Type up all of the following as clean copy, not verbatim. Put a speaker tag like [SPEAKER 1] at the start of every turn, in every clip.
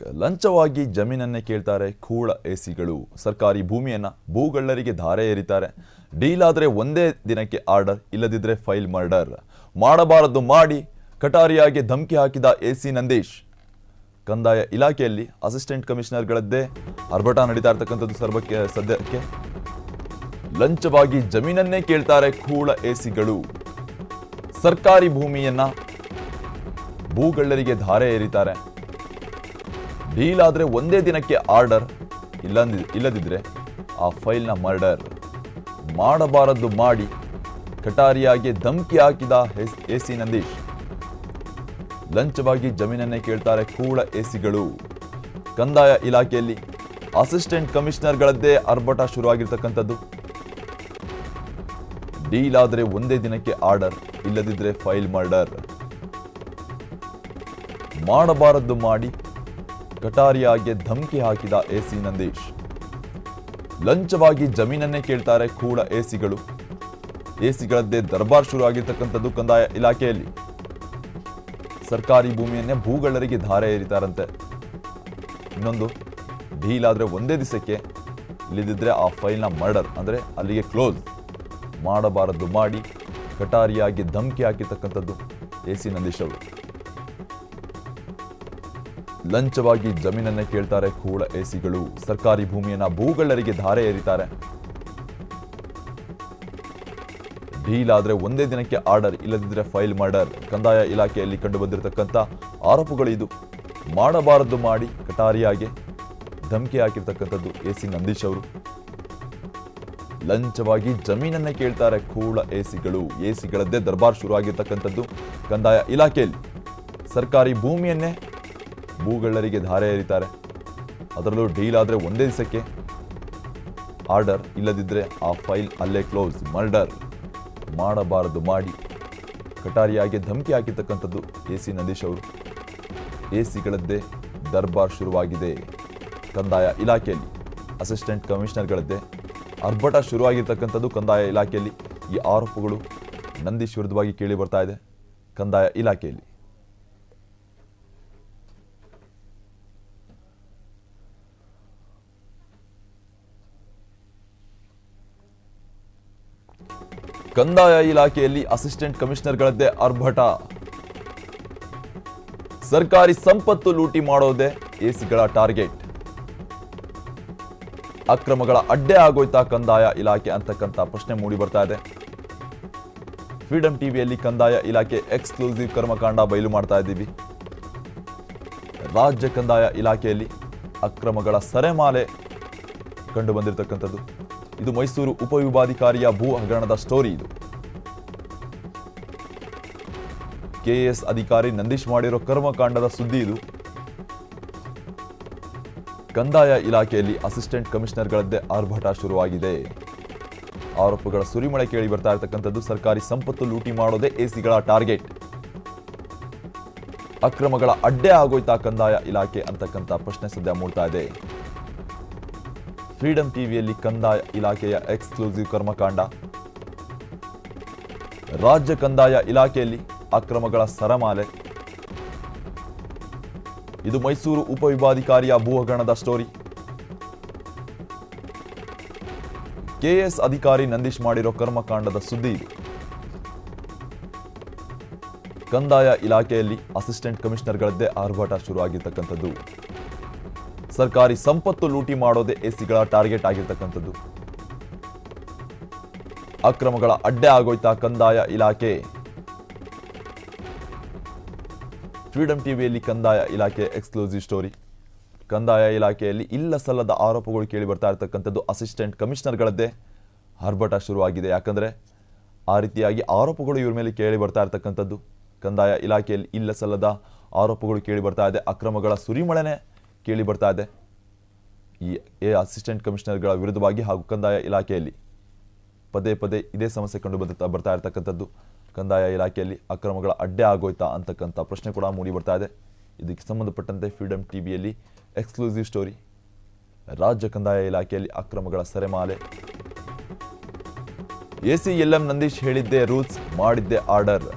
[SPEAKER 1] ಲಂಚವಾಗಿ ಜಮೀನನ್ನೇ ಕೇಳ್ತಾರೆ ಕೂಳ ಎಸಿಗಳು. ಸರ್ಕಾರಿ ಭೂಮಿಯನ್ನ ಭೂಗಳ್ಳರಿಗೆ ಧಾರೆ ಎರಿತಾರೆ. ಡೀಲ್ ಆದ್ರೆ ಒಂದೇ ದಿನಕ್ಕೆ ಆರ್ಡರ್, ಇಲ್ಲದಿದ್ರೆ ಫೈಲ್ ಮರ್ಡರ್. ಮಾಡಬಾರದು ಮಾಡಿ ಕಟಾರಿಯಾಗಿ ಧಮಕಿ ಹಾಕಿದ ಎಸಿ ನಂದೀಶ್. ಕಂದಾಯ ಇಲಾಖೆಯಲ್ಲಿ ಅಸಿಸ್ಟೆಂಟ್ ಕಮಿಷನರ್ಗಳದ್ದೇ ಆರ್ಭಟ ನಡೀತಾ ಇರತಕ್ಕಂಥದ್ದು. ಸದ್ಯಕ್ಕೆ ಲಂಚವಾಗಿ ಜಮೀನನ್ನೇ ಕೇಳ್ತಾರೆ ಕೂಳ ಎಸಿಗಳು. ಸರ್ಕಾರಿ ಭೂಮಿಯನ್ನ ಭೂಗಳ್ಳರಿಗೆ ಧಾರೆ ಎರಿತಾರೆ. ಡೀಲ್ ಆದ್ರೆ ಒಂದೇ ದಿನಕ್ಕೆ ಆರ್ಡರ್, ಇಲ್ಲದಿದ್ರೆ ಆ ಫೈಲ್ನ ಮರ್ಡರ್. ಮಾಡಬಾರದ್ದು ಮಾಡಿ ಕಟಾರಿಯಾಗಿ ಧಮಕಿ ಹಾಕಿದ ಎಸಿ ನಂದೀಶ್. ಲಂಚವಾಗಿ ಜಮೀನನ್ನೇ ಕೇಳ್ತಾರೆ ಕೂಳ ಎಸಿಗಳು. ಕಂದಾಯ ಇಲಾಖೆಯಲ್ಲಿ ಅಸಿಸ್ಟೆಂಟ್ ಕಮಿಷನರ್ಗಳದ್ದೇ ಆರ್ಭಟ ಶುರುವಾಗಿರ್ತಕ್ಕಂಥದ್ದು. ಡೀಲ್ ಆದ್ರೆ ಒಂದೇ ದಿನಕ್ಕೆ ಆರ್ಡರ್, ಇಲ್ಲದಿದ್ರೆ ಫೈಲ್ ಮರ್ಡರ್. ಮಾಡಬಾರದ್ದು ಮಾಡಿ ಕಟಾರಿಯಾಗಿ ಧಮಕಿ ಹಾಕಿದ ಎಸಿ ನಂದೀಶ್. ಲಂಚವಾಗಿ ಜಮೀನನ್ನೇ ಕೇಳ್ತಾರೆ ಕೂಳ ಎಸಿಗಳು. ಎಸಿಗಳದ್ದೇ ದರ್ಬಾರ್ ಶುರು ಆಗಿರ್ತಕ್ಕಂಥದ್ದು ಕಂದಾಯ ಇಲಾಖೆಯಲ್ಲಿ. ಸರ್ಕಾರಿ ಭೂಮಿಯನ್ನೇ ಭೂಗಳ್ಳರಿಗೆ ಧಾರೆ ಎರಿತಾರಂತೆ. ಇನ್ನೊಂದು, ಡೀಲ್ ಆದ್ರೆ ಒಂದೇ ದಿವಸಕ್ಕೆ, ಇಲ್ಲದಿದ್ರೆ ಆ ಫೈಲ್ನ ಮರ್ಡರ್, ಅಂದ್ರೆ ಅಲ್ಲಿಗೆ ಕ್ಲೋಸ್. ಮಾಡಬಾರದ್ದು ಮಾಡಿ ಕಟಾರಿಯಾಗಿ ಧಮಕಿ ಹಾಕಿರ್ತಕ್ಕಂಥದ್ದು ಎಸಿ ನಂದೀಶ್ ಅವರು. ಲಂಚವಾಗಿ ಜಮೀನನ್ನೇ ಕೇಳ್ತಾರೆ ಕೂಳ ಎಸಿಗಳು. ಸರ್ಕಾರಿ ಭೂಮಿಯನ್ನ ಭೂಗಳ್ಳರಿಗೆ ಧಾರೆ ಎರಿತಾರೆ. ಡೀಲ್ ಆದ್ರೆ ಒಂದೇ ದಿನಕ್ಕೆ ಆರ್ಡರ್, ಇಲ್ಲದಿದ್ರೆ ಫೈಲ್ ಮರ್ಡರ್. ಕಂದಾಯ ಇಲಾಖೆಯಲ್ಲಿ ಕಂಡು ಬಂದಿರತಕ್ಕಂಥ ಆರೋಪಗಳು ಇದು. ಮಾಡಬಾರದ್ದು ಮಾಡಿ ಕಟಾರಿಯಾಗಿ ಧಮಕಿ ಹಾಕಿರ್ತಕ್ಕಂಥದ್ದು ಎಸಿ ನಂದೀಶ್ ಅವರು. ಲಂಚವಾಗಿ ಜಮೀನನ್ನೇ ಕೇಳ್ತಾರೆ ಕೂಳ ಎಸಿಗಳು. ಎಸಿಗಳದ್ದೇ ದರ್ಬಾರ್ ಶುರು ಆಗಿರ್ತಕ್ಕಂಥದ್ದು ಕಂದಾಯ ಇಲಾಖೆಯಲ್ಲಿ. ಸರ್ಕಾರಿ ಭೂಮಿಯನ್ನೇ ಭೂಗಳ್ಳರಿಗೆ ಧಾರೆ ಎರಿತಾರೆ. ಅದರಲ್ಲೂ ಡೀಲ್ ಆದ್ರೆ ಒಂದೇ ದಿವಸಕ್ಕೆ ಆರ್ಡರ್, ಇಲ್ಲದಿದ್ರೆ ಆ ಫೈಲ್ ಅಲ್ಲೇ ಕ್ಲೋಸ್, ಮರ್ಡರ್. ಮಾಡಬಾರದು ಮಾಡಿ ಕಟಾರಿಯಾಗಿ ಧಮಕಿ ಹಾಕಿರ್ತಕ್ಕಂಥದ್ದು ಎಸಿ ನಂದೀಶ್ ಅವರು. ಎಸಿಗಳದ್ದೇ ದರ್ಬಾರ್ ಶುರುವಾಗಿದೆ ಕಂದಾಯ ಇಲಾಖೆಯಲ್ಲಿ. ಅಸಿಸ್ಟೆಂಟ್ ಕಮಿಷನರ್ಗಳದ್ದೇ ಆರ್ಭಟ ಶುರುವಾಗಿರ್ತಕ್ಕಂಥದ್ದು ಕಂದಾಯ ಇಲಾಖೆಯಲ್ಲಿ. ಈ ಆರೋಪಗಳು ನಂದೀಶ್ ವಿರುದ್ಧವಾಗಿ ಕೇಳಿ ಬರ್ತಾ ಇದೆ ಕಂದಾಯ ಇಲಾಖೆಯಲ್ಲಿ. ಕಂದಾಯ ಇಲಾಖೆಯಲ್ಲಿ ಅಸಿಸ್ಟೆಂಟ್ ಕಮಿಷನರ್ಗಳದ್ದೇ ಆರ್ಭಟ. ಸರ್ಕಾರಿ ಸಂಪತ್ತು ಲೂಟಿ ಮಾಡೋದೇ ಎಸಿಗಳ ಟಾರ್ಗೆಟ್. ಅಕ್ರಮಗಳ ಅಡ್ಡೆ ಆಗೋಯ್ತಾ ಕಂದಾಯ ಇಲಾಖೆ ಅಂತಕ್ಕಂಥ ಪ್ರಶ್ನೆ ಮೂಡಿ ಬರ್ತಾ ಇದೆ. ಫ್ರೀಡಂ ಟಿವಿಯಲ್ಲಿ ಕಂದಾಯ ಇಲಾಖೆ ಎಕ್ಸ್ಕ್ಲೂಸಿವ್ ಕರ್ಮಕಾಂಡ ಬಯಲು ಮಾಡ್ತಾ ಇದ್ದೀವಿ. ರಾಜ್ಯ ಕಂದಾಯ ಇಲಾಖೆಯಲ್ಲಿ ಅಕ್ರಮಗಳ ಸರೆಮಾಲೆ ಕಂಡು ಬಂದಿರತಕ್ಕಂಥದ್ದು. ಇದು ಮೈಸೂರು ಉಪವಿಭಾಗಾಧಿಕಾರಿಯ ಭೂ ಹಗರಣದ ಸ್ಟೋರಿ. ಇದು ಕೆಎಎಸ್ ಅಧಿಕಾರಿ ನಂದೀಶ್ ಮಾಡಿರೋ ಕರ್ಮಕಾಂಡದ ಸುದ್ದಿ. ಇದು ಕಂದಾಯ ಇಲಾಖೆಯಲ್ಲಿ ಅಸಿಸ್ಟೆಂಟ್ ಕಮಿಷನರ್ಗಳದ್ದೇ ಆರ್ಭಟ ಶುರುವಾಗಿದೆ. ಆರೋಪಗಳ ಸುರಿಮಳೆ ಕೇಳಿ ಬರ್ತಾ ಇರತಕ್ಕಂಥದ್ದು. ಸರ್ಕಾರಿ ಸಂಪತ್ತು ಲೂಟಿ ಮಾಡೋದೇ ಎಸಿಗಳ ಟಾರ್ಗೆಟ್. ಅಕ್ರಮಗಳ ಅಡ್ಡೆ ಆಗೋಯ್ತಾ ಕಂದಾಯ ಇಲಾಖೆ ಅಂತಕ್ಕಂಥ ಪ್ರಶ್ನೆ ಸದ್ಯ ಮೂಡ್ತಾ ಇದೆ. ಫ್ರೀಡಂ ಟಿವಿಯಲ್ಲಿ ಕಂದಾಯ ಇಲಾಖೆಯ ಎಕ್ಸ್ಕ್ಲೂಸಿವ್ ಕರ್ಮಕಾಂಡ. ರಾಜ್ಯ ಕಂದಾಯ ಇಲಾಖೆಯಲ್ಲಿ ಅಕ್ರಮಗಳ ಸರಮಾಲೆ. ಇದು ಮೈಸೂರು ಉಪವಿಭಾಗಾಧಿಕಾರಿಯ ಭೂ ಹಗರಣದ ಸ್ಟೋರಿ. ಕೆಎಎಸ್ ಅಧಿಕಾರಿ ನಂದೀಶ್ ಮಾಡಿರೋ ಕರ್ಮಕಾಂಡದ ಸುದ್ದಿ ಇದು. ಕಂದಾಯ ಇಲಾಖೆಯಲ್ಲಿ ಅಸಿಸ್ಟೆಂಟ್ ಕಮಿಷನರ್ಗಳದ್ದೇ ಆರ್ಭಟ ಶುರುವಾಗಿರ್ತಕ್ಕಂಥದ್ದು. ಸರ್ಕಾರಿ ಸಂಪತ್ತು ಲೂಟಿ ಮಾಡೋದೇ ಎಸಿಗಳ ಟಾರ್ಗೆಟ್ ಆಗಿರ್ತಕ್ಕಂಥದ್ದು. ಅಕ್ರಮಗಳ ಅಡ್ಡೆ ಆಗೋಯ್ತಾ ಕಂದಾಯ ಇಲಾಖೆ. ಫ್ರೀಡಂ ಟಿವಿಯಲ್ಲಿ ಕಂದಾಯ ಇಲಾಖೆ ಎಕ್ಸ್ಕ್ಲೂಸಿವ್ ಸ್ಟೋರಿ. ಕಂದಾಯ ಇಲಾಖೆಯಲ್ಲಿ ಇಲ್ಲ ಸಲ್ಲದ ಆರೋಪಗಳು ಕೇಳಿ ಬರ್ತಾ ಇರತಕ್ಕಂಥದ್ದು. ಅಸಿಸ್ಟೆಂಟ್ ಕಮಿಷನರ್ಗಳದ್ದೇ ಆರ್ಭಟ ಶುರುವಾಗಿದೆ. ಯಾಕಂದ್ರೆ ಆ ರೀತಿಯಾಗಿ ಆರೋಪಗಳು ಇವ್ರ ಮೇಲೆ ಕೇಳಿ ಬರ್ತಾ ಇರತಕ್ಕಂಥದ್ದು. ಕಂದಾಯ ಇಲಾಖೆಯಲ್ಲಿ ಇಲ್ಲ ಸಲ್ಲದ ಆರೋಪಗಳು ಕೇಳಿ ಬರ್ತಾ ಇದೆ. ಅಕ್ರಮಗಳ ಸುರಿಮಳೆನೆ ಕೇಳಿ ಬರ್ತಾ ಇದೆ ಈ ಅಸಿಸ್ಟೆಂಟ್ ಕಮಿಷನರ್ಗಳ ವಿರುದ್ಧವಾಗಿ. ಹಾಗೂ ಕಂದಾಯ ಇಲಾಖೆಯಲ್ಲಿ ಪದೇ ಪದೇ ಇದೇ ಸಮಸ್ಯೆ ಕಂಡು ಬರ್ತಾ ಇರತಕ್ಕಂಥದ್ದು. ಕಂದಾಯ ಇಲಾಖೆಯಲ್ಲಿ ಅಕ್ರಮಗಳ ಅಡ್ಡೆ ಆಗೋಯ್ತಾ ಅಂತಕ್ಕಂಥ ಪ್ರಶ್ನೆ ಕೂಡ ಮೂಡಿ ಬರ್ತಾ ಇದೆ. ಇದಕ್ಕೆ ಸಂಬಂಧಪಟ್ಟಂತೆ ಫ್ರೀಡಂ ಟಿವಿಯಲ್ಲಿ ಎಕ್ಸ್ಕ್ಲೂಸಿವ್ ಸ್ಟೋರಿ. ರಾಜ್ಯ ಕಂದಾಯ ಇಲಾಖೆಯಲ್ಲಿ ಅಕ್ರಮಗಳ ಸರೆಮಾಲೆ. ಎಸಿ ಎಲ್ಎಂ ನಂದೀಶ್ ಹೇಳಿದ್ದೇ ರೂಲ್ಸ್, ಮಾಡಿದ್ದೇ ಆರ್ಡರ್.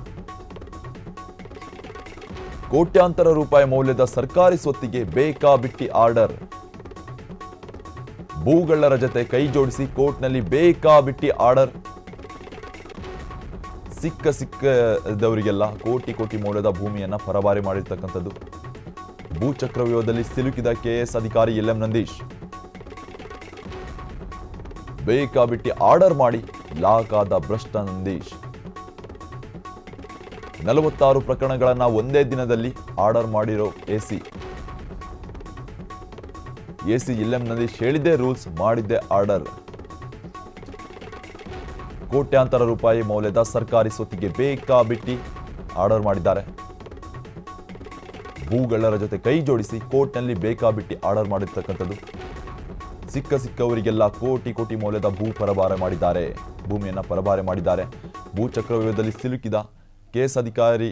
[SPEAKER 1] ಕೋಟ್ಯಾಂತರ ರೂಪಾಯಿ ಮೌಲ್ಯದ ಸರ್ಕಾರಿ ಸ್ವತ್ತಿಗೆ ಬೇಕಾಬಿಟ್ಟಿ ಆರ್ಡರ್. ಭೂಗಳ್ಳರ ಜತೆ ಕೈ ಜೋಡಿಸಿ ಕೋರ್ಟ್ನಲ್ಲಿ ಬೇಕಾಬಿಟ್ಟಿ ಆರ್ಡರ್. ಸಿಕ್ಕದವರಿಗೆಲ್ಲ ಕೋಟಿ ಕೋಟಿ ಮೌಲ್ಯದ ಭೂಮಿಯನ್ನ ಪರಭಾರೆ ಮಾಡಿರ್ತಕ್ಕಂಥದ್ದು. ಭೂಚಕ್ರವ್ಯೂಹದಲ್ಲಿ ಸಿಲುಕಿದ ಕೆಎಸ್ ಅಧಿಕಾರಿ ಎಲ್ ಎಂ ನಂದೀಶ್ ಬೇಕಾಬಿಟ್ಟಿ ಆರ್ಡರ್ ಮಾಡಿ ಲಾಕ್ ಆದ ಭ್ರಷ್ಟ ನಂದೀಶ್. 46 ಪ್ರಕರಣಗಳನ್ನ ಒಂದೇ ದಿನದಲ್ಲಿ ಆರ್ಡರ್ ಮಾಡಿರೋ ಎಸಿ ಎಲ್ ಎಂ ನಂದೀಶ್ ಹೇಳಿದ್ದೇ ರೂಲ್ಸ್, ಮಾಡಿದ್ದೇ ಆರ್ಡರ್. ಕೋಟ್ಯಾಂತರ ರೂಪಾಯಿ ಮೌಲ್ಯದ ಸರ್ಕಾರಿ ಸ್ವತ್ತಿಗೆ ಬೇಕಾಬಿಟ್ಟಿ ಆರ್ಡರ್ ಮಾಡಿದ್ದಾರೆ. ಭೂಗಳ್ಳರ ಜೊತೆ ಕೈ ಜೋಡಿಸಿ ಕೋರ್ಟ್ನಲ್ಲಿ ಬೇಕಾಬಿಟ್ಟಿ ಆರ್ಡರ್ ಮಾಡಿರ್ತಕ್ಕಂಥದ್ದು. ಸಿಕ್ಕವರಿಗೆಲ್ಲ ಕೋಟಿ ಕೋಟಿ ಮೌಲ್ಯದ ಭೂಮಿಯನ್ನ ಪರಭಾರೆ ಮಾಡಿದ್ದಾರೆ. ಭೂಚಕ್ರವ್ಯೂಹದಲ್ಲಿ ಸಿಲುಕಿದ ಕೆಎಸ್ ಅಧಿಕಾರಿ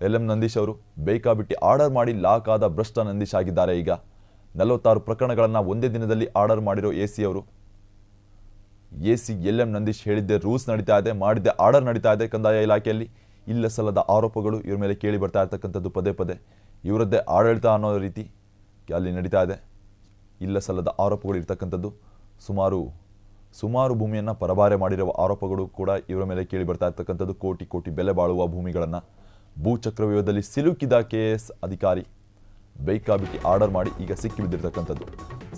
[SPEAKER 1] ಎಲ್ ಎಂ ನಂದೀಶ್ ಅವರು ಬೇಕಾಬಿಟ್ಟಿ ಆರ್ಡರ್ ಮಾಡಿ ಲಾಕ್ ಆದ ಭ್ರಷ್ಟ ನಂದೀಶ್ ಆಗಿದ್ದಾರೆ. ಈಗ 46 ಪ್ರಕರಣಗಳನ್ನ ಒಂದೇ ದಿನದಲ್ಲಿ ಆರ್ಡರ್ ಮಾಡಿರೋ ಎಸಿ ಎಲ್ ಎಂ ನಂದೀಶ್ ಹೇಳಿದ್ದೆ ರೂಲ್ಸ್ ನಡೀತಾ ಇದೆ, ಮಾಡಿದ್ದೆ ಆರ್ಡರ್ ನಡೀತಾ ಇದೆ. ಕಂದಾಯ ಇಲಾಖೆಯಲ್ಲಿ ಇಲ್ಲ ಸಲ್ಲದ ಆರೋಪಗಳು ಇವ್ರ ಮೇಲೆ ಕೇಳಿ ಬರ್ತಾ ಇರ್ತಕ್ಕಂಥದ್ದು. ಪದೇ ಪದೇ ಇವರದ್ದೇ ಆಡಳಿತ ಅನ್ನೋ ರೀತಿ ಅಲ್ಲಿ ನಡೀತಾ ಇದೆ. ಇಲ್ಲ ಸಲ್ಲದ ಆರೋಪಗಳು ಇರ್ತಕ್ಕಂಥದ್ದು. ಸುಮಾರು ಭೂಮಿಯನ್ನು ಪರಭಾರೆ ಮಾಡಿರುವ ಆರೋಪಗಳು ಕೂಡ ಇವರ ಮೇಲೆ ಕೇಳಿ ಬರ್ತಾ ಇರ್ತಕ್ಕಂಥದ್ದು. ಕೋಟಿ ಕೋಟಿ ಬೆಲೆ ಬಾಳುವ ಭೂಮಿಗಳನ್ನು ಭೂಚಕ್ರವ್ಯೂಹದಲ್ಲಿ ಸಿಲುಕಿದ ಕೆಎಸ್ ಅಧಿಕಾರಿ ಬೇಕಾಬಿಟ್ಟಿ ಆರ್ಡರ್ ಮಾಡಿ ಈಗ ಸಿಕ್ಕಿ ಬಿದ್ದಿರ್ತಕ್ಕಂಥದ್ದು.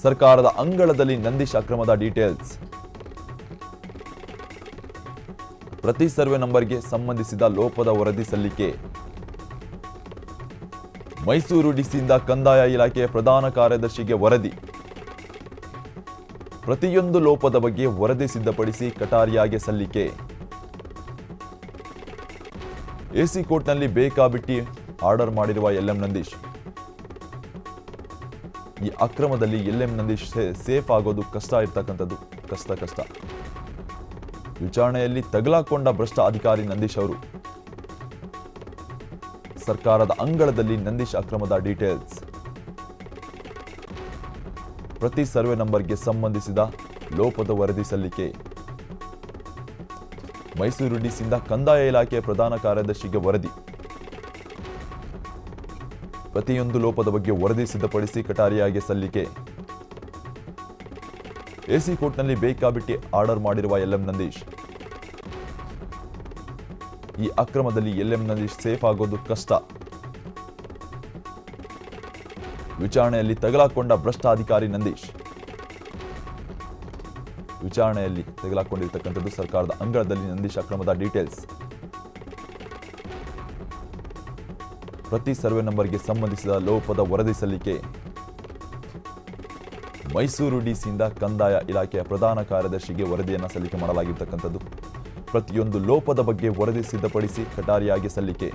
[SPEAKER 1] ಸರ್ಕಾರದ ಅಂಗಳದಲ್ಲಿ ನಂದೀಶ್ ಅಕ್ರಮದ ಡೀಟೇಲ್ಸ್. ಪ್ರತಿ ಸರ್ವೆ ನಂಬರ್ಗೆ ಸಂಬಂಧಿಸಿದ ಲೋಪದ ವರದಿ ಸಲ್ಲಿಕೆ. ಮೈಸೂರು ಡಿಸಿಯಿಂದ ಕಂದಾಯ ಇಲಾಖೆಯ ಪ್ರಧಾನ ಕಾರ್ಯದರ್ಶಿಗೆ ವರದಿ. ಪ್ರತಿಯೊಂದು ಲೋಪದ ಬಗ್ಗೆ ವರದಿ ಸಿದ್ಧಪಡಿಸಿ ಕಟಾರಿಯಾಗೆ ಸಲ್ಲಿಕೆ. ಎಸಿ ಕೋರ್ಟ್ನಲ್ಲಿ ಬೇಕಾಬಿಟ್ಟಿ ಆರ್ಡರ್ ಮಾಡಿರುವ ಎಲ್ ಎಂ ನಂದೀಶ್. ಈ ಅಕ್ರಮದಲ್ಲಿ ಎಲ್ ಎಂ ನಂದೀಶ್ ಸೇಫ್ ಆಗೋದು ಕಷ್ಟ ಇರ್ತಕ್ಕಂಥದ್ದು. ಕಷ್ಟ. ವಿಚಾರಣೆಯಲ್ಲಿ ತಗಲಾಕೊಂಡ ಭ್ರಷ್ಟ ಅಧಿಕಾರಿ ನಂದೀಶ್ ಅವರು. ಸರ್ಕಾರದ ಅಂಗಳದಲ್ಲಿ ನಂದೀಶ್ ಅಕ್ರಮದ ಡೀಟೇಲ್ಸ್. ಪ್ರತಿ ಸರ್ವೆ ನಂಬರ್ಗೆ ಸಂಬಂಧಿಸಿದ ಲೋಪದ ವರದಿ ಸಲ್ಲಿಕೆ. ಮೈಸೂರು ಡಿಸಿಯಿಂದ ಕಂದಾಯ ಇಲಾಖೆಯ ಪ್ರಧಾನ ಕಾರ್ಯದರ್ಶಿಗೆ ವರದಿ. ಪ್ರತಿಯೊಂದು ಲೋಪದ ಬಗ್ಗೆ ವರದಿ ಸಿದ್ಧಪಡಿಸಿ ಕಟಾರಿಯಾಗೆ ಸಲ್ಲಿಕೆ. ಎಸಿ ಕೋರ್ಟ್ನಲ್ಲಿ ಬೇಕಾಬಿಟ್ಟಿ ಆರ್ಡರ್ ಮಾಡಿರುವ ಎಲ್ ಎಂ ನಂದೀಶ್. ಈ ಅಕ್ರಮದಲ್ಲಿ ಎಲ್ ಎಂ ನಂದೀಶ್ ಸೇಫ್ ಆಗೋದು ಕಷ್ಟ. ವಿಚಾರಣೆಯಲ್ಲಿ ತಗಲಾಕೊಂಡ ಭ್ರಷ್ಟ ಅಧಿಕಾರಿ ನಂದೀಶ್. ವಿಚಾರಣೆಯಲ್ಲಿ ತೆಗೆದುಕೊಂಡಿರ್ತಕ್ಕಂಥದ್ದು ಸರ್ಕಾರದ ಅಂಗಳದಲ್ಲಿ ನಂದೀಶ್ ಅಕ್ರಮದ ಡೀಟೇಲ್ಸ್. ಪ್ರತಿ ಸರ್ವೆ ನಂಬರ್ಗೆ ಸಂಬಂಧಿಸಿದ ಲೋಪದ ವರದಿ ಸಲ್ಲಿಕೆ. ಮೈಸೂರು ಡಿಸಿಯಿಂದ ಕಂದಾಯ ಇಲಾಖೆಯ ಪ್ರಧಾನ ಕಾರ್ಯದರ್ಶಿಗೆ ವರದಿಯನ್ನು ಸಲ್ಲಿಕೆ ಮಾಡಲಾಗಿರ್ತಕ್ಕಂಥದ್ದು. ಪ್ರತಿಯೊಂದು ಲೋಪದ ಬಗ್ಗೆ ವರದಿ ಸಿದ್ಧಪಡಿಸಿ ಕಟಾರಿಯಾಗಿ ಸಲ್ಲಿಕೆ.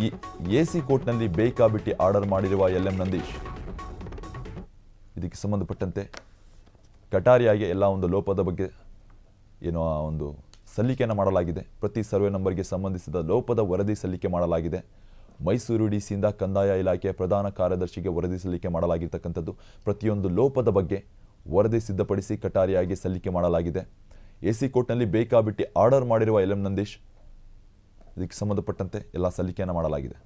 [SPEAKER 1] ಈ ಎಸಿ ಕೋರ್ಟ್ನಲ್ಲಿ ಬೇಕಾಬಿಟ್ಟಿ ಆರ್ಡರ್ ಮಾಡಿರುವ ಎಲ್ ಎಂ ನಂದೀಶ್. ಇದಕ್ಕೆ ಸಂಬಂಧಪಟ್ಟಂತೆ ಕಟಾರಿಯಾಗಿ ಎಲ್ಲ ಒಂದು ಲೋಪದ ಬಗ್ಗೆ ಏನೋ ಒಂದು ಸಲ್ಲಿಕೆಯನ್ನು ಮಾಡಲಾಗಿದೆ. ಪ್ರತಿ ಸರ್ವೆ ನಂಬರ್ಗೆ ಸಂಬಂಧಿಸಿದ ಲೋಪದ ವರದಿ ಸಲ್ಲಿಕೆ ಮಾಡಲಾಗಿದೆ. ಮೈಸೂರು ಡಿಸಿಯಿಂದ ಕಂದಾಯ ಇಲಾಖೆಯ ಪ್ರಧಾನ ಕಾರ್ಯದರ್ಶಿಗೆ ವರದಿ ಸಲ್ಲಿಕೆ ಮಾಡಲಾಗಿರ್ತಕ್ಕಂಥದ್ದು. ಪ್ರತಿಯೊಂದು ಲೋಪದ ಬಗ್ಗೆ ವರದಿ ಸಿದ್ಧಪಡಿಸಿ ಕಟಾರಿಯಾಗಿ ಸಲ್ಲಿಕೆ ಮಾಡಲಾಗಿದೆ. ಎಸಿ ಕೋರ್ಟ್ನಲ್ಲಿ ಬೇಕಾಬಿಟ್ಟಿ ಆರ್ಡರ್ ಮಾಡಿರುವ ಎಲ್ ಎಂ ನಂದೀಶ್. ಇದಕ್ಕೆ ಸಂಬಂಧಪಟ್ಟಂತೆ ಎಲ್ಲ ಸಲ್ಲಿಕೆಯನ್ನು ಮಾಡಲಾಗಿದೆ.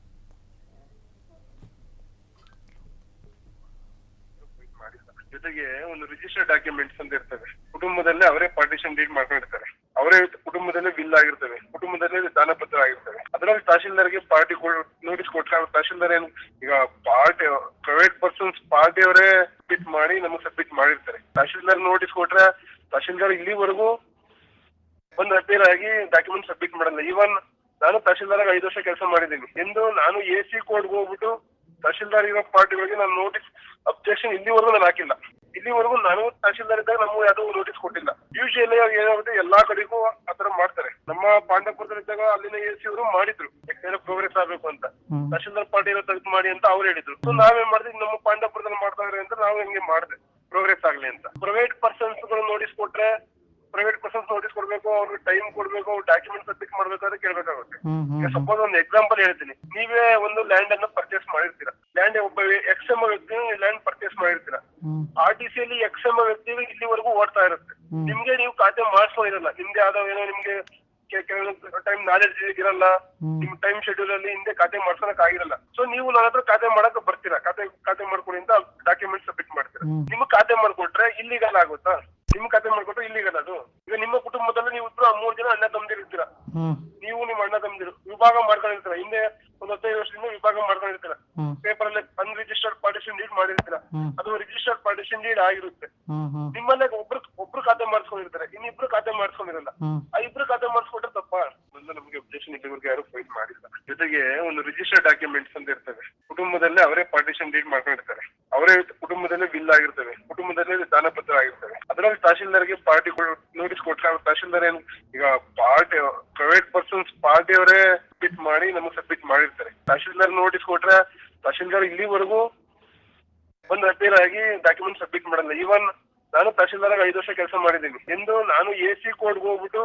[SPEAKER 2] ಜೊತೆಗೆ ಒಂದು ರಿಜಿಸ್ಟರ್ಡ್ ಡಾಕ್ಯುಮೆಂಟ್ಸ್ ಅಂತ ಇರ್ತವೆ. ಕುಟುಂಬದಲ್ಲೇ ಅವರೇ ಪಾರ್ಟಿಷನ್ ಡೀಡ್ ಮಾಡ್ಕೊಂಡಿರ್ತಾರೆ. ಅವರೇ ಕುಟುಂಬದಲ್ಲೇ ಬಿಲ್ ಆಗಿರ್ತವೆ, ಕುಟುಂಬದಲ್ಲೇ ದಾನಪತ್ರ ಆಗಿರ್ತವೆ. ಅದರಲ್ಲಿ ತಹಶೀಲ್ದಾರ್ಗೆ ಪಾರ್ಟಿ ನೋಟಿಸ್ ಕೊಟ್ಟರೆ ತಹಶೀಲ್ದಾರ್ ಏನು ಈಗ ಪಾರ್ಟಿ ಪ್ರೈವೇಟ್ ಪರ್ಸನ್ಸ್ ಪಾರ್ಟಿಯವರೇ ಸಬ್ಮಿಟ್ ಮಾಡಿ ನಮಗೆ ಸಬ್ಮಿಟ್ ಮಾಡಿರ್ತಾರೆ. ತಹಶೀಲ್ದಾರ್ ನೋಟಿಸ್ ಕೊಟ್ರೆ ತಹಶೀಲ್ದಾರ್ ಇಲ್ಲಿವರೆಗೂ ಬಂದು ಅಪೀರ್ ಆಗಿ ಡಾಕ್ಯುಮೆಂಟ್ ಸಬ್ಮಿಟ್ ಮಾಡಲ್ಲ. ಈವನ್ ನಾನು ತಹಶೀಲ್ದಾರ್ 5 ವರ್ಷ ಕೆಲಸ ಮಾಡಿದ್ದೀನಿ ಎಂದು ನಾನು ಎಸಿ ಕೋರ್ಟ್ಗೆ ಹೋಗ್ಬಿಟ್ಟು ತಹಶೀಲ್ದಾರ್ ಇರೋ ಪಾರ್ಟಿಗಳಿಗೆ ನಾನು ನೋಟಿಸ್ ಅಬ್ಜೆಕ್ಷನ್ ಇಲ್ಲಿವರೆಗೂ ನಾನು ಹಾಕಿಲ್ಲ. ಇಲ್ಲಿವರೆಗೂ ನಾನು ತಹಶೀಲ್ದಾರ್ ಇದ್ದಾಗ ನಮ್ಗೆ ಯಾವ್ದು ನೋಟಿಸ್ ಕೊಟ್ಟಿಲ್ಲ. ಯೂಶಲಿ ಏನಾಗುತ್ತೆ ಎಲ್ಲಾ ಕಡೆಗೂ ಆತರ ಮಾಡ್ತಾರೆ. ನಮ್ಮ ಪಾಂಡವಪುರದಲ್ಲಿದ್ದಾಗ ಅಲ್ಲಿನ ಎಸಿ ಅವರು ಮಾಡಿದ್ರು ಪ್ರೋಗ್ರೆಸ್ ಆಗ್ಬೇಕು ಅಂತ. ತಹಶೀಲ್ದಾರ್ ಪಾರ್ಟಿ ತೆಗೆದು ಮಾಡಿ ಅಂತ ಅವ್ರು ಹೇಳಿದ್ರು. ಸೊ ನಾವೇನ್ ಮಾಡಿದ್ವಿ, ನಮ್ಮ ಪಾಂಡವಪುರದಲ್ಲಿ ಮಾಡ್ತಾರೆ ಅಂತ ನಾವು ಹೆಂಗೆ ಮಾಡಿದೆ ಪ್ರೋಗ್ರೆಸ್ ಆಗ್ಲಿ ಅಂತ. ಪ್ರೈವೇಟ್ ಪರ್ಸನ್ಸ್ ಗಳು ನೋಟಿಸ್ ಕೊಟ್ರೆ ಪ್ರೈವೇಟ್ ಪರ್ಸನ್ಸ್ ನೋಟಿಸ್ ಕೊಡ್ಬೇಕು, ಅವ್ರಿಗೆ ಟೈಮ್ ಕೊಡ್ಬೇಕು, ಅವ್ರು ಡಾಕ್ಯುಮೆಂಟ್ ಸಬ್ಮಿಟ್ ಮಾಡ್ಬೇಕು ಅಂತ ಕೇಳ್ಬೇಕಾಗುತ್ತೆ. ಸಪೋಸ್ ಒಂದು ಎಕ್ಸಾಂಪಲ್ ಹೇಳ್ತೀನಿ. ನೀವೇ ಒಂದು ಲ್ಯಾಂಡ್ ಅನ್ನು ಪರ್ಚೇಸ್ ಮಾಡಿರ್ತೀರಾ. ಲ್ಯಾಂಡ್ ಒಬ್ಬ ಎಕ್ಸ್ ಎಂ ವ್ಯಕ್ತಿ ಲ್ಯಾಂಡ್ ಪರ್ಚೇಸ್ ಮಾಡಿರ್ತೀರಾ. RTC ಅಲ್ಲಿ ಎಕ್ಸ್ ಎಂ ವ್ಯಕ್ತಿ ಇಲ್ಲಿವರೆಗೂ ಓಡ್ತಾ ಇರುತ್ತೆ. ನಿಮ್ಗೆ ನೀವು ಖಾತೆ ಮಾಡಿಸ್ಕೊಂಡಿರಲ್ಲ. ನಿಮ್ಗೆ ಯಾವ್ದೋ ಏನೋ ನಿಮ್ಗೆ ಕೆಲವೊಂದು ಟೈಮ್ ನಾಲೆಡ್ಜ್ ಇರಲ್ಲ, ನಿಮ್ ಟೈಮ್ ಶೆಡ್ಯೂಲ್ ಅಲ್ಲಿ ಹಿಂದೆ ಖಾತೆ ಮಾಡ್ಕೊಳಕ್ ಆಗಿರಲ್ಲ. ಸೊ ನೀವು ನನ್ನ ಹತ್ರ ಖಾತೆ ಮಾಡಕ್ ಬರ್ತೀರಾ, ಖಾತೆ ಮಾಡ್ಕೊಡಿ ಅಂತ ಡಾಕ್ಯುಮೆಂಟ್ ಸಬ್ಮಿಟ್ ಮಾಡ್ತೀರಾ. ನಿಮ್ಗೆ ಖಾತೆ ಮಾಡ್ಕೊಟ್ರೆ ಇಲ್ಲಿಗಲ್ ಆಗುತ್ತಾ? ನಿಮ್ ಖಾತೆ ಮಾಡ್ಕೊಟ್ರೆ ಇಲ್ಲಿಗಲ್ ಅದು. ಈಗ ನಿಮ್ಮ ಕುಟುಂಬದಲ್ಲಿ ನೀವು ಇಬ್ರು 3 ಜನ ಅಣ್ಣ ತಮ್ಮದಿರು ಇರ್ತೀರಾ. ನೀವು ನಿಮ್ಮ ಅಣ್ಣ ತಮ್ಮದಿರು ವಿಭಾಗ ಮಾಡ್ಕೊಂಡಿರ್ತೀರ. ಹಿಂದೆ ಒಂದು 15 ವರ್ಷದಿಂದ ವಿಭಾಗ ಮಾಡ್ಕೊಂಡಿರ್ತೀರ. ಪೇಪರ್ ಅಲ್ಲಿ ಅನ್ರಿಜಿಸ್ಟರ್ಡ್ ಪಾರ್ಟಿಷನ್ ಡೀಡ್ ಮಾಡಿರ್ತೀರ. ಅದು ರಿಜಿಸ್ಟರ್ಡ್ ಪಾರ್ಟಿಷನ್ ಡೀಡ್ ಆಗಿರುತ್ತೆ. ನಿಮ್ಮಲ್ಲೇ ಒಬ್ರು ಖಾತೆ ಮಾಡಿಸ್ಕೊಂಡಿರ್ತಾರೆ, ಇನ್ನಿಬ್ರು ಖಾತೆ ಮಾಡಿಸ್ಕೊಂಡಿರಲ್ಲ. ಆ ಇಬ್ರು ಖಾತೆ ಮಾಡಿಸ್ಕೊಟ್ರೆ ತಪ್ಪ? ನಮ್ಗೆ ಅಬ್ಜೆಕ್ಷನ್ ಇಲ್ಲಿವರೆಗೆ ಯಾರು ಫೈಲ್ ಮಾಡಿಲ್ಲ. ಜೊತೆಗೆ ಒಂದು ರಿಜಿಸ್ಟರ್ಡ್ ಡಾಕ್ಯುಮೆಂಟ್ಸ್ ಅಂತ ಇರ್ತವೆ. ಕುಟುಂಬದಲ್ಲೇ ಅವರೇ ಪಾರ್ಟಿಷನ್ ಡೀಡ್ ಮಾಡ್ಕೊಂಡಿರ್ತಾರೆ. ಅವರೇ ಕುಟುಂಬದಲ್ಲೇ ಬಿಲ್ ಆಗಿರ್ತವೆ, ಕುಟುಂಬದಲ್ಲೇ ದಾನಪತ್ರ ಆಗಿರ್ತವೆ. ಅದರಲ್ಲಿ ತಹಶೀಲ್ದಾರ್ಗೆ ಪಾರ್ಟಿ ನೋಟಿಸ್ ಕೊಟ್ರೆ ತಹಶೀಲ್ದಾರ್ ಏನು ಈಗ ಪಾರ್ಟಿ ಪ್ರೈವೇಟ್ ಪರ್ಸನ್ಸ್ ಪಾರ್ಟಿ ಅವರೇ ಸಬ್ಮಿಟ್ ಮಾಡಿ ನಮಗೆ ಸಬ್ಮಿಟ್ ಮಾಡಿರ್ತಾರೆ. ತಹಶೀಲ್ದಾರ್ ನೋಟಿಸ್ ಕೊಟ್ರೆ ತಹಶೀಲ್ದಾರ್ ಇಲ್ಲಿವರೆಗೂ ಒಂದು ಅಪೀಲ್ ಆಗಿ ಡಾಕ್ಯುಮೆಂಟ್ ಸಬ್ಮಿಟ್ ಮಾಡಲ್ಲ. ಈವನ್ ನಾನು ತಹಶೀಲ್ದಾರ್ 5 ವರ್ಷ ಕೆಲಸ ಮಾಡಿದ್ದೀನಿ ಎಂದು ನಾನು AC ಕೋರ್ಟ್ಗೆ ಹೋಗ್ಬಿಟ್ಟು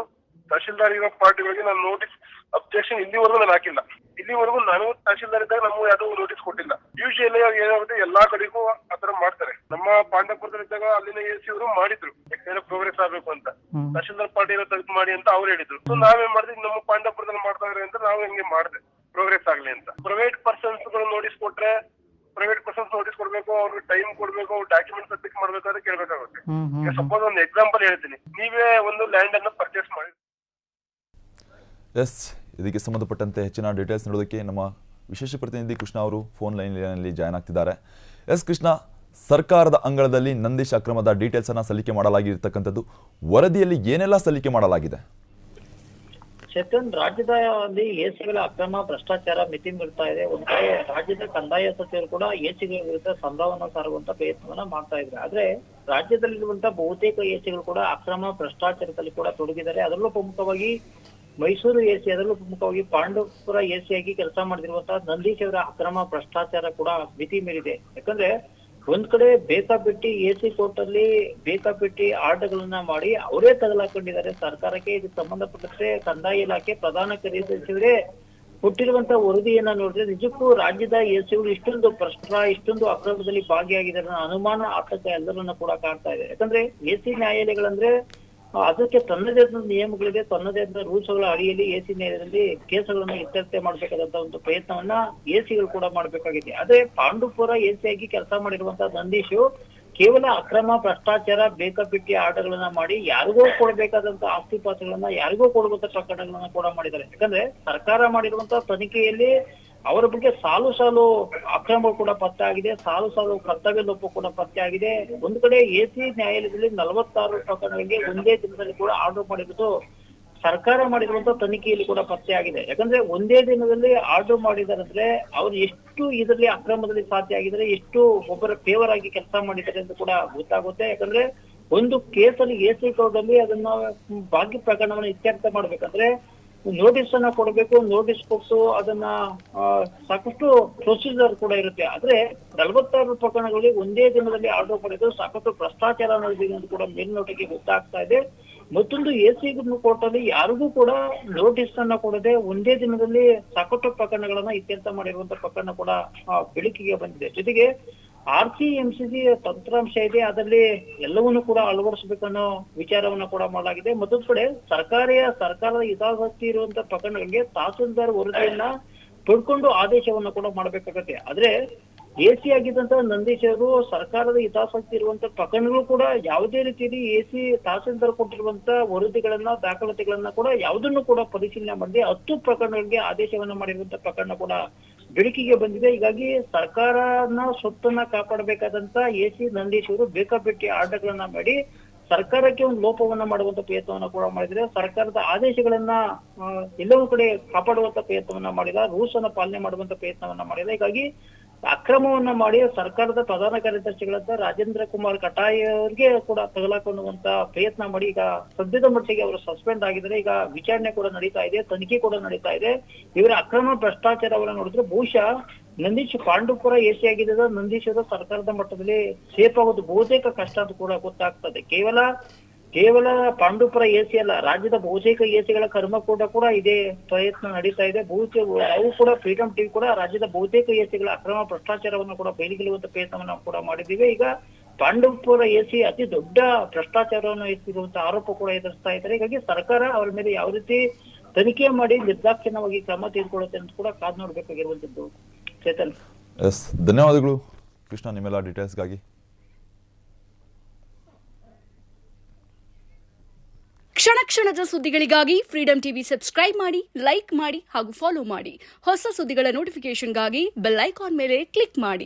[SPEAKER 2] ತಹಶೀಲ್ದಾರ್ ಇರೋ ಪಾರ್ಟಿಗಳಿಗೆ ನಾನು ನೋಟಿಸ್ ಅಬ್ಜೆಕ್ಷನ್ ಇಲ್ಲಿವರೆಗೂ ನಾನು ಹಾಕಿಲ್ಲ. ಇಲ್ಲಿವರೆಗೂ ನಾನು ತಹಶೀಲ್ದಾರ್ ಇದ್ದಾಗ ನಮ್ಗೆ ಯಾವ್ದು ನೋಟಿಸ್ ಕೊಟ್ಟಿಲ್ಲ. ಯೂಶುವಲಿ ಏನಾಗುತ್ತೆ ಎಲ್ಲಾ ಕಡೆಗೂ ಆತರ ಮಾಡ್ತಾರೆ. ನಮ್ಮ ಪಾಂಡವಪುರದಲ್ಲಿದ್ದಾಗ ಅಲ್ಲಿನ AC ಅವರು ಮಾಡಿದ್ರು ಏನೋ ಪ್ರೋಗ್ರೆಸ್ ಆಗ್ಬೇಕು ಅಂತ. ತಹಶೀಲ್ದಾರ್ ಪಾರ್ಟಿ ಏನೋ ತೆಗೆದು ಮಾಡಿ ಅಂತ ಅವ್ರು ಹೇಳಿದ್ರು. ಸೊ ನಾವೇನ್ ಮಾಡಿದ್ವಿ, ನಮ್ಮ ಪಾಂಡವಪುರದಲ್ಲಿ ಮಾಡ್ತಾ ಇದ್ರೆ ಅಂತ ನಾವು ಹೆಂಗೆ ಮಾಡಿದೆ ಪ್ರೋಗ್ರೆಸ್ ಆಗ್ಲಿ ಅಂತ. ಪ್ರೈವೇಟ್ ಪರ್ಸನ್ಸ್ ಗಳು ನೋಟಿಸ್ ಕೊಟ್ರೆ ಪ್ರೈವೇಟ್ ಪರ್ಸನ್ಸ್ ನೋಟಿಸ್ ಕೊಡ್ಬೇಕು, ಅವ್ರಿಗೆ ಟೈಮ್ ಕೊಡ್ಬೇಕು, ಡಾಕ್ಯುಮೆಂಟ್ ಸಬ್ಮಿಟ್ ಮಾಡ್ಬೇಕಾದ್ರೆ ಕೇಳ್ಬೇಕಾಗುತ್ತೆ. ಸಪೋಸ್ ಒಂದು ಎಕ್ಸಾಂಪಲ್ ಹೇಳ್ತೀನಿ. ನೀವೇ ಒಂದು ಲ್ಯಾಂಡ್ ಅನ್ನು ಪರ್ಚೇಸ್ ಮಾಡಿ.
[SPEAKER 1] ಎಸ್, ಇದಕ್ಕೆ ಸಂಬಂಧಪಟ್ಟಂತೆ ಹೆಚ್ಚಿನ ಡೀಟೇಲ್ಸ್ ನೀಡೋದಕ್ಕೆ ನಮ್ಮ ವಿಶೇಷ ಪ್ರತಿನಿಧಿ ಕೃಷ್ಣ ಅವರು ಫೋನ್ ಲೈನ್ನಲ್ಲಿ ಜಾಯ್ನ್ ಆಗ್ತಿದ್ದಾರೆ. ಎಸ್ ಕೃಷ್ಣ, ಸರ್ಕಾರದ ಅಂಗಳದಲ್ಲಿ ನಂದೀಶ್ ಅಕ್ರಮದ ಡೀಟೇಲ್ಸ್ ಅನ್ನ ಸಲ್ಲಿಕೆ ಮಾಡಲಾಗಿರ್ತಕ್ಕಂಥದ್ದು, ವರದಿಯಲ್ಲಿ ಏನೆಲ್ಲ ಸಲ್ಲಿಕೆ ಮಾಡಲಾಗಿದೆ?
[SPEAKER 3] ಚೇತನ್, ರಾಜ್ಯದಲ್ಲಿ ಎಸಿಗಳ ಅಕ್ರಮ ಭ್ರಷ್ಟಾಚಾರ ಮಿತಿ ಮೀರ್ತಾ ಇದೆ. ಒಂದು ಕಡೆ ರಾಜ್ಯದ ಕಂದಾಯ ಸಚಿವರು ಕೂಡ ಎಸಿಗಳ ವಿರುದ್ಧ ಸಂಭ್ರಮವನ್ನು ಸಾರುವಂತ ಪ್ರಯತ್ನವನ್ನ ಮಾಡ್ತಾ ಇದ್ದಾರೆ. ಆದ್ರೆ ರಾಜ್ಯದಲ್ಲಿರುವಂತಹ ಬಹುತೇಕ ಎಸಿಗಳು ಕೂಡ ಅಕ್ರಮ ಭ್ರಷ್ಟಾಚಾರದಲ್ಲಿ ಕೂಡ ತೊಡಗಿದ್ದಾರೆ. ಅದರಲ್ಲೂ ಪ್ರಮುಖವಾಗಿ ಮೈಸೂರು ಎಸಿ, ಅದರಲ್ಲೂ ಪ್ರಮುಖವಾಗಿ ಪಾಂಡವಪುರ ಎಸಿಯಾಗಿ ಕೆಲಸ ಮಾಡಿರುವಂತಹ ನಂದೀಶ್ ಅವರ ಅಕ್ರಮ ಭ್ರಷ್ಟಾಚಾರ ಕೂಡ ಮಿತಿ ಮೀರಿದೆ. ಯಾಕಂದ್ರೆ ಒಂದ್ ಕಡೆ ಬೇಕಾಬಿಟ್ಟಿ ಎಸಿ ಕೋರ್ಟ್ ಅಲ್ಲಿ ಬೇಕಾಬಿಟ್ಟಿ ಆರ್ಡರ್ಗಳನ್ನ ಮಾಡಿ ಅವರೇ ತಗಲಾಕೊಂಡಿದ್ದಾರೆ. ಸರ್ಕಾರಕ್ಕೆ ಇದಕ್ಕೆ ಸಂಬಂಧಪಟ್ಟಂತೆ ಕಂದಾಯ ಇಲಾಖೆ ಪ್ರಧಾನ ಕಾರ್ಯದರ್ಶಿಯವರೇ ಕೊಟ್ಟಿರುವಂತಹ ವರದಿಯನ್ನ ನೋಡಿದ್ರೆ ನಿಜಕ್ಕೂ ರಾಜ್ಯದ ಎಸಿಗಳು ಇಷ್ಟೊಂದು ಅಕ್ರಮದಲ್ಲಿ ಭಾಗಿಯಾಗಿದ್ದಾರೆ ಅನ್ನೋ ಅನುಮಾನ, ಆತಂಕ ಎಲ್ಲರನ್ನ ಕೂಡ ಕಾಡ್ತಾ ಇದೆ. ಯಾಕಂದ್ರೆ ಎಸಿ ನ್ಯಾಯಾಲಯಗಳಂದ್ರೆ ಅದಕ್ಕೆ ತನ್ನದೇ ಆದ ನಿಯಮಗಳಿದೆ, ತನ್ನದೇ ಆದ ರೂಲ್ಸ್ ಗಳ ಅಡಿಯಲ್ಲಿ ಎಸಿ ನ್ಯಾಯಾಲಯದಲ್ಲಿ ಕೇಸುಗಳನ್ನ ಇತ್ಯರ್ಥ ಮಾಡ್ಬೇಕಾದಂತ ಒಂದು ಪ್ರಯತ್ನವನ್ನ ಎಸಿಗಳು ಕೂಡ ಮಾಡ್ಬೇಕಾಗಿದೆ. ಆದ್ರೆ ಪಾಂಡವಪುರ ಎಸಿಯಾಗಿ ಕೆಲಸ ಮಾಡಿರುವಂತಹ ನಂದೀಶು ಕೇವಲ ಅಕ್ರಮ ಭ್ರಷ್ಟಾಚಾರ ಬೇಕಾಬಿಟ್ಟಿ ಆರ್ಡರ್ಗಳನ್ನ ಮಾಡಿ ಯಾರಿಗೋ ಕೊಡ್ಬೇಕಾದಂತ ಆಸ್ತಿ ಪಾತ್ರಗಳನ್ನ ಯಾರಿಗೋ ಕೊಡುವಂತ ಪ್ರಕರಣಗಳನ್ನ ಕೂಡ ಮಾಡಿದ್ದಾರೆ. ಯಾಕಂದ್ರೆ ಸರ್ಕಾರ ಮಾಡಿರುವಂತಹ ತನಿಖೆಯಲ್ಲಿ ಅವರ ಬಗ್ಗೆ ಸಾಲು ಅಕ್ರಮ ಕೂಡ ಪತ್ತೆ ಆಗಿದೆ, ಸಾಲು ಕರ್ತವ್ಯ ಲೋಪ ಕೂಡ ಪತ್ತೆ ಆಗಿದೆ. ಒಂದು ಕಡೆ ಎಸಿ ನ್ಯಾಯಾಲಯದಲ್ಲಿ 46 ಪ್ರಕರಣಗಳಿಗೆ ಒಂದೇ ದಿನದಲ್ಲಿ ಕೂಡ ಆರ್ಡರ್ ಮಾಡಿರೋದು ಸರ್ಕಾರ ಮಾಡಿರುವಂತಹ ತನಿಖೆಯಲ್ಲಿ ಕೂಡ ಪತ್ತೆ ಆಗಿದೆ. ಯಾಕಂದ್ರೆ ಒಂದೇ ದಿನದಲ್ಲಿ ಆರ್ಡರ್ ಮಾಡಿದಾರಂದ್ರೆ ಅವ್ರು ಎಷ್ಟು ಇದರಲ್ಲಿ ಅಕ್ರಮದಲ್ಲಿ ಸಾಧ್ಯ ಆಗಿದ್ದಾರೆ, ಎಷ್ಟು ಒಬ್ಬರ ಫೇವರ್ ಆಗಿ ಕೆಲಸ ಮಾಡಿದ್ದಾರೆ ಅಂತ ಕೂಡ ಗೊತ್ತಾಗುತ್ತೆ. ಯಾಕಂದ್ರೆ ಒಂದು ಕೇಸಲ್ಲಿ ಎಸಿ ಕೋರ್ಟ್ ಅಲ್ಲಿ ಅದನ್ನ ಭಾಗ್ಯ ಪ್ರಕರಣವನ್ನ ಇತ್ಯರ್ಥ ಮಾಡ್ಬೇಕಂದ್ರೆ ನೋಟಿಸ್ ಅನ್ನ ಕೊಡಬೇಕು, ನೋಟಿಸ್ ಕೊಟ್ಟು ಅದನ್ನ ಸಾಕಷ್ಟು ಪ್ರೊಸೀಜರ್ ಕೂಡ ಇರುತ್ತೆ. ಆದ್ರೆ 46 ಪ್ರಕರಣಗಳಲ್ಲಿ ಒಂದೇ ದಿನದಲ್ಲಿ ಆರ್ಡರ್ ಪಡೆದು ಸಾಕಷ್ಟು ಭ್ರಷ್ಟಾಚಾರ ನಡೆದಿದೆ ಅಂತ ಕೂಡ ಮೇಲ್ನೋಟಕ್ಕೆ ಗೊತ್ತಾಗ್ತಾ ಇದೆ. ಮತ್ತೊಂದು ಎಸಿ ಕೋರ್ಟ್ ಅಲ್ಲಿ ಯಾರಿಗೂ ಕೂಡ ನೋಟಿಸ್ ಅನ್ನ ಕೊಡದೆ ಒಂದೇ ದಿನದಲ್ಲಿ ಸಾಕಷ್ಟು ಪ್ರಕರಣಗಳನ್ನ ಇತ್ಯರ್ಥ ಮಾಡಿರುವಂತ ಪ್ರಕರಣ ಕೂಡ ಬೆಳಕಿಗೆ ಬಂದಿದೆ. ಜೊತೆಗೆ RCMCC ತಂತ್ರಾಂಶ ಇದೆ, ಅದರಲ್ಲಿ ಎಲ್ಲವನ್ನೂ ಕೂಡ ಅಳವಡಿಸಬೇಕನ್ನೋ ವಿಚಾರವನ್ನ ಕೂಡ ಮಾಡಲಾಗಿದೆ. ಮತ್ತೊಂದು ಕಡೆ ಸರ್ಕಾರದ ಹಿತಾಸಕ್ತಿ ಇರುವಂತಹ ಪ್ರಕರಣಗಳಿಗೆ ತಹಸೀಲ್ದಾರ್ ವರದಿಯನ್ನ ಪಡ್ಕೊಂಡು ಆದೇಶವನ್ನ ಕೂಡ ಮಾಡ್ಬೇಕಾಗತ್ತೆ. ಆದ್ರೆ ಎಸಿ ಆಗಿದ್ದಂತ ನಂದೀಶ್ ಅವರು ಸರ್ಕಾರದ ಹಿತಾಸಕ್ತಿ ಇರುವಂತಹ ಪ್ರಕರಣಗಳು ಕೂಡ ಯಾವುದೇ ರೀತಿಯಲ್ಲಿ ಎಸಿ ತಹಸೀಲ್ದಾರ್ ಕೊಟ್ಟಿರುವಂತ ವರದಿಗಳನ್ನ ದಾಖಲಾತಿಗಳನ್ನ ಕೂಡ ಯಾವುದನ್ನು ಕೂಡ ಪರಿಶೀಲನೆ ಮಾಡದೆ 10 ಪ್ರಕರಣಗಳಿಗೆ ಆದೇಶವನ್ನ ಮಾಡಿರುವಂತ ಪ್ರಕರಣ ಕೂಡ ಬೆಳಕಿಗೆ ಬಂದಿದೆ. ಹೀಗಾಗಿ ಸರ್ಕಾರನ ಸ್ವತ್ತನ್ನ ಕಾಪಾಡಬೇಕಾದಂತ ಎಸಿ ನಂದೀಶ್ ಅವರು ಬೇಕಾಬಿಟ್ಟಿ ಆರ್ಡರ್ಗಳನ್ನ ಮಾಡಿ ಸರ್ಕಾರಕ್ಕೆ ಒಂದು ಲೋಪವನ್ನ ಮಾಡುವಂತ ಪ್ರಯತ್ನವನ್ನ ಕೂಡ ಮಾಡಿದ್ರೆ, ಸರ್ಕಾರದ ಆದೇಶಗಳನ್ನ ಎಲ್ಲವೂ ಕಡೆ ಕಾಪಾಡುವಂತ ಪ್ರಯತ್ನವನ್ನ ಮಾಡಿದ, ರೂಲ್ಸ್ ಅನ್ನ ಪಾಲನೆ ಮಾಡುವಂತ ಪ್ರಯತ್ನವನ್ನ ಮಾಡಿದ. ಹೀಗಾಗಿ ಅಕ್ರಮವನ್ನ ಮಾಡಿ ಸರ್ಕಾರದ ಪ್ರಧಾನ ಕಾರ್ಯದರ್ಶಿಗಳಂತ ರಾಜೇಂದ್ರ ಕುಮಾರ್ ಕಟಾಯ್ ಅವರಿಗೆ ಕೂಡ ತಗಲಾಕೊಳ್ಳುವಂತ ಪ್ರಯತ್ನ ಮಾಡಿ ಈಗ ಸದ್ಯದ ಮಟ್ಟಿಗೆ ಅವರು ಸಸ್ಪೆಂಡ್ ಆಗಿದ್ದಾರೆ. ಈಗ ವಿಚಾರಣೆ ಕೂಡ ನಡೀತಾ ಇದೆ, ತನಿಖೆ ಕೂಡ ನಡೀತಾ ಇದೆ. ಇವರ ಅಕ್ರಮ ಭ್ರಷ್ಟಾಚಾರವನ್ನ ನೋಡಿದ್ರೆ ಬಹುಶಃ ನಂದೀಶ್ ಪಾಂಡವಪುರ ಎಸಿ ಆಗಿದ್ದ ನಂದೀಶ್ ಅವರು ಸರ್ಕಾರದ ಮಟ್ಟದಲ್ಲಿ ಸೇಫ್ ಆಗೋದು ಬಹುತೇಕ ಕಷ್ಟ ಅಂತ ಕೂಡ ಗೊತ್ತಾಗ್ತದೆ. ಕೇವಲ ಪಾಂಡವಪುರ ಎಸಿ ಅಲ್ಲ, ರಾಜ್ಯದ ಬಹುತೇಕ ಎಸಿಗಳ ಕರ್ಮ ಕೂಡ ಇದೇ ಪ್ರಯತ್ನ ನಡೀತಾ ಇದೆ. ಅವು ಕೂಡ ಫ್ರೀಡಂ ಟಿವಿ ಕೂಡ ರಾಜ್ಯದ ಬಹುತೇಕ ಎಸಿಗಳ ಅಕ್ರಮ ಭ್ರಷ್ಟಾಚಾರವನ್ನು ಕೂಡ ಬಯಲಿಗೆಳುವಂತ ಪ್ರಯತ್ನವನ್ನ ಕೂಡ ಮಾಡಿದ್ದೀವಿ. ಈಗ ಪಾಂಡವಪುರ ಎಸಿ ಅತಿ ದೊಡ್ಡ ಭ್ರಷ್ಟಾಚಾರವನ್ನು ಎಸಗಿರುವಂತಹ ಆರೋಪ ಕೂಡ ಎದುರಿಸ್ತಾ ಇದ್ದಾರೆ. ಹೀಗಾಗಿ ಸರ್ಕಾರ ಅವರ ಮೇಲೆ ಯಾವ ರೀತಿ ತನಿಖೆ ಮಾಡಿ ನಿರ್ದಾಕ್ಷಿಣ್ಯವಾಗಿ ಕ್ರಮ ತೆಗೆದುಕೊಳ್ಳುತ್ತೆ ಅಂತ ಕೂಡ ಕಾದ್ ನೋಡ್ಬೇಕಾಗಿರುವಂತದ್ದು. ಚೇತನ್.
[SPEAKER 1] ಎಸ್, ಧನ್ಯವಾದಗಳು ಕೃಷ್ಣ ನಿಮ್ಮೆಲ್ಲ ಡೀಟೇಲ್ಸ್ಗಾಗಿ.
[SPEAKER 4] ಕ್ಷಣ ಕ್ಷಣದ ಸುದ್ದಿಗಳಿಗಾಗಿ ಫ್ರೀಡಂ ಟಿವಿ ಸಬ್ಸ್ಕ್ರೈಬ್ ಮಾಡಿ, ಲೈಕ್ ಮಾಡಿ ಹಾಗೂ ಫಾಲೋ ಮಾಡಿ. ಹೊಸ ಸುದ್ದಿಗಳ ನೋಟಿಫಿಕೇಶನ್ಗಾಗಿ ಬೆಲ್ ಐಕಾನ್ ಮೇಲೆ ಕ್ಲಿಕ್ ಮಾಡಿ.